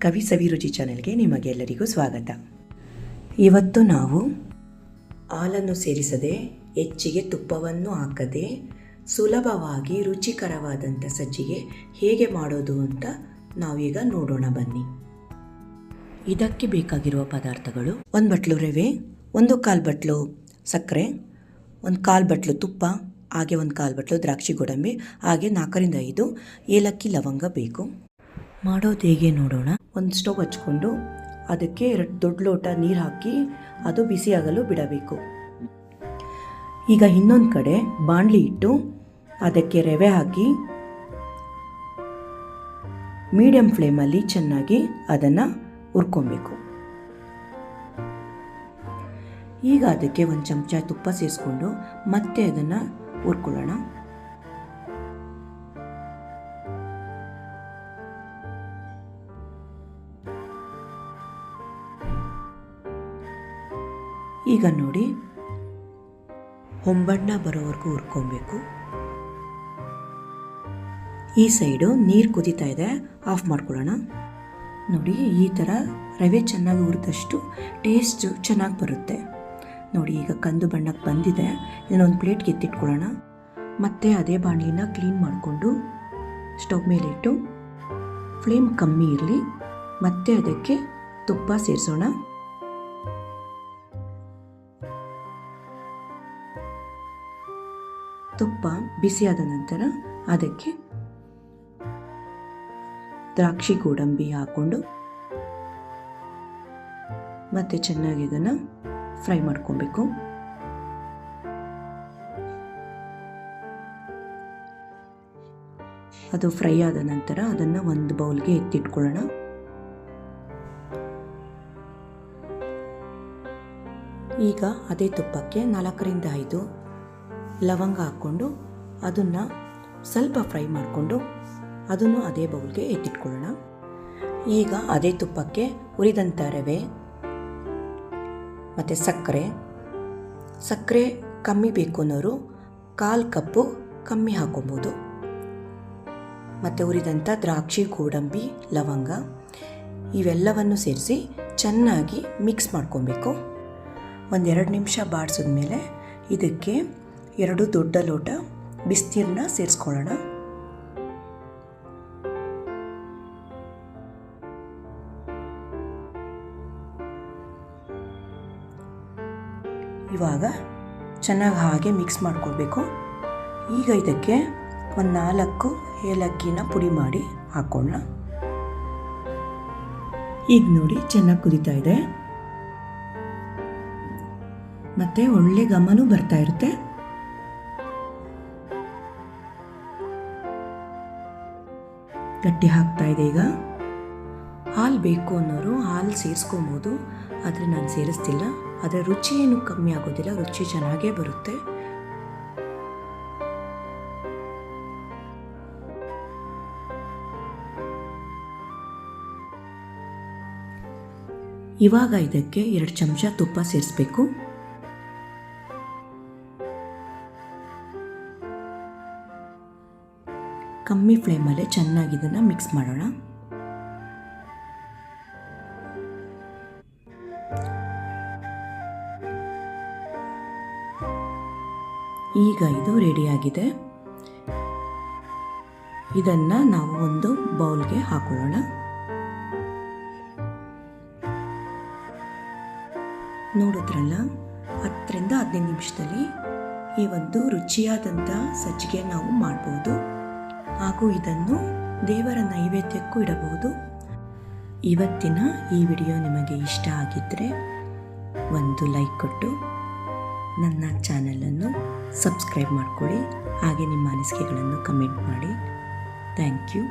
ಕವಿ ಸವಿರುಚಿ ಚಾನೆಲ್ಗೆ ನಿಮಗೆಲ್ಲರಿಗೂ ಸ್ವಾಗತ. ಇವತ್ತು ನಾವು ಹಾಲನ್ನು ಸೇರಿಸದೆ ಹೆಚ್ಚಿಗೆ ತುಪ್ಪವನ್ನು ಹಾಕದೆ ಸುಲಭವಾಗಿ ರುಚಿಕರವಾದಂಥ ಸಜ್ಜಿಗೆ ಹೇಗೆ ಮಾಡೋದು ಅಂತ ನಾವೀಗ ನೋಡೋಣ ಬನ್ನಿ. ಇದಕ್ಕೆ ಬೇಕಾಗಿರುವ ಪದಾರ್ಥಗಳು: 1 ಬಟ್ಲು ರವೆ, 1/4 ಬಟ್ಲು ಸಕ್ಕರೆ, 1/4 ಬಟ್ಲು ತುಪ್ಪ, ಹಾಗೆ 1/4 ಬಟ್ಲು ದ್ರಾಕ್ಷಿ ಗೋಡಂಬಿ, ಹಾಗೆ 4ರಿಂದ 5 ಏಲಕ್ಕಿ ಲವಂಗ ಬೇಕು. ಮಾಡೋದು ಹೇಗೆ ನೋಡೋಣ. ಒಂದು ಸ್ಟವ್ ಹಚ್ಕೊಂಡು ಅದಕ್ಕೆ 2 ದೊಡ್ಡ ಲೋಟ ನೀರು ಹಾಕಿ ಅದು ಬಿಸಿಯಾಗಲು ಬಿಡಬೇಕು. ಈಗ ಇನ್ನೊಂದು ಕಡೆ ಬಾಣಲಿ ಇಟ್ಟು ಅದಕ್ಕೆ ರವೆ ಹಾಕಿ ಮೀಡಿಯಂ ಫ್ಲೇಮಲ್ಲಿ ಚೆನ್ನಾಗಿ ಅದನ್ನು ಹುರ್ಕೊಬೇಕು. ಈಗ ಅದಕ್ಕೆ 1 ಚಮಚ ತುಪ್ಪ ಸೇರಿಸ್ಕೊಂಡು ಮತ್ತೆ ಅದನ್ನು ಹುರ್ಕೊಳ್ಳೋಣ. ಈಗ ನೋಡಿ, ಹೊಂಬಣ್ಣ ಬರೋವರೆಗೂ ಹುರ್ಕೊಬೇಕು. ಈ ಸೈಡು ನೀರು ಕುದೀತಾ ಇದೆ, ಆಫ್ ಮಾಡ್ಕೊಳ್ಳೋಣ. ನೋಡಿ, ಈ ಥರ ರವೆ ಚೆನ್ನಾಗಿ ಹುರಿದಷ್ಟು ಟೇಸ್ಟು ಚೆನ್ನಾಗಿ ಬರುತ್ತೆ. ನೋಡಿ, ಈಗ ಕಂದು ಬಣ್ಣಕ್ಕೆ ಬಂದಿದೆ. ಇದನ್ನೊಂದು ಪ್ಲೇಟ್ಗೆ ಎತ್ತಿಟ್ಕೊಳ್ಳೋಣ. ಮತ್ತು ಅದೇ ಬಾಣಲಿನ ಕ್ಲೀನ್ ಮಾಡಿಕೊಂಡು ಸ್ಟವ್ ಮೇಲಿಟ್ಟು ಫ್ಲೇಮ್ ಕಮ್ಮಿ ಇರಲಿ. ಮತ್ತೆ ಅದಕ್ಕೆ ತುಪ್ಪ ಸೇರಿಸೋಣ. ತುಪ್ಪ ಬಿಸಿಯಾದ ನಂತರ ಅದಕ್ಕೆ ದ್ರಾಕ್ಷಿ ಗೋಡಂಬಿ ಹಾಕ್ಕೊಂಡು ಮತ್ತೆ ಚೆನ್ನಾಗಿ ಇದನ್ನು ಫ್ರೈ ಮಾಡ್ಕೊಬೇಕು. ಅದು ಫ್ರೈ ಆದ ನಂತರ ಅದನ್ನು ಒಂದು ಬೌಲ್ಗೆ ಎತ್ತಿಟ್ಕೊಳ್ಳೋಣ. ಈಗ ಅದೇ ತುಪ್ಪಕ್ಕೆ 4ರಿಂದ 5 ಲವಂಗ ಹಾಕ್ಕೊಂಡು ಅದನ್ನು ಸ್ವಲ್ಪ ಫ್ರೈ ಮಾಡಿಕೊಂಡು ಅದನ್ನು ಅದೇ ಬೌಲ್ಗೆ ಎತ್ತಿಟ್ಕೊಳ್ಳೋಣ. ಈಗ ಅದೇ ತುಪ್ಪಕ್ಕೆ ಹುರಿದಂಥ ರವೆ ಮತ್ತು ಸಕ್ಕರೆ ಕಮ್ಮಿ ಬೇಕು ಅನ್ನೋರು 1/4 ಕಪ್ಪು ಕಮ್ಮಿ ಹಾಕೊಬೋದು. ಮತ್ತು ಹುರಿದಂಥ ದ್ರಾಕ್ಷಿ ಗೋಡಂಬಿ ಲವಂಗ ಇವೆಲ್ಲವನ್ನು ಸೇರಿಸಿ ಚೆನ್ನಾಗಿ ಮಿಕ್ಸ್ ಮಾಡ್ಕೊಬೇಕು. 1-2 ನಿಮಿಷ ಬಾಡಿಸಿದ ಮೇಲೆ ಇದಕ್ಕೆ 2 ದೊಡ್ಡ ಲೋಟ ಬಿಸಿನೀರನ್ನ ಸೇರಿಸ್ಕೊಳ್ಳೋಣ. ಇವಾಗ ಚೆನ್ನಾಗಿ ಹಾಗೆ ಮಿಕ್ಸ್ ಮಾಡ್ಕೊಳ್ಬೇಕು. ಈಗ ಇದಕ್ಕೆ 4 ಏಲಕ್ಕಿನ ಪುಡಿ ಮಾಡಿ ಹಾಕೋಣ. ಈಗ ನೋಡಿ, ಚೆನ್ನಾಗಿ ಕುದೀತಾ ಇದೆ ಮತ್ತು ಒಳ್ಳೆ ಘಮನೂ ಬರ್ತಾ ಇರುತ್ತೆ. ಗಟ್ಟಿ ಹಾಕ್ತಾ ಇದೆ. ಈಗ ಹಾಲು ಬೇಕು ಅನ್ನೋರು ಹಾಲು ಸೇರಿಸ್ಕೊಬೋದು, ಆದರೆ ನಾನು ಸೇರಿಸ್ತಿಲ್ಲ. ಅದರ ರುಚಿ ಏನು ಕಮ್ಮಿ ಆಗೋದಿಲ್ಲ, ರುಚಿ ಚೆನ್ನಾಗೇ ಬರುತ್ತೆ. ಇವಾಗ ಇದಕ್ಕೆ 2 ಚಮಚ ತುಪ್ಪ ಸೇರಿಸ್ಬೇಕು. ಕಮ್ಮಿ ಫ್ಲೇಮಲ್ಲೇ ಚೆನ್ನಾಗಿ ಇದನ್ನು ಮಿಕ್ಸ್ ಮಾಡೋಣ. ಈಗ ಇದು ರೆಡಿಯಾಗಿದೆ. ಇದನ್ನು ನಾವು ಒಂದು ಬೌಲ್ಗೆ ಹಾಕೊಳ್ಳೋಣ. ನೋಡಿದ್ರಲ್ಲ, 10ರಿಂದ 15 ನಿಮಿಷದಲ್ಲಿ ಈ ಒಂದು ರುಚಿಯಾದಂಥ ಸಜ್ಜಿಗೆ ನಾವು ಮಾಡ್ಬೋದು. ಹಾಗೂ ಇದನ್ನು ದೇವರ ನೈವೇದ್ಯಕ್ಕೂ ಇಡಬಹುದು. ಇವತ್ತಿನ ಈ ವಿಡಿಯೋ ನಿಮಗೆ ಇಷ್ಟ ಆಗಿದ್ದರೆ ಒಂದು ಲೈಕ್ ಕೊಟ್ಟು ನನ್ನ ಚಾನಲನ್ನು ಸಬ್ಸ್ಕ್ರೈಬ್ ಮಾಡಿಕೊಳ್ಳಿ. ಹಾಗೆ ನಿಮ್ಮ ಅನಿಸಿಕೆಗಳನ್ನು ಕಮೆಂಟ್ ಮಾಡಿ. Thank you.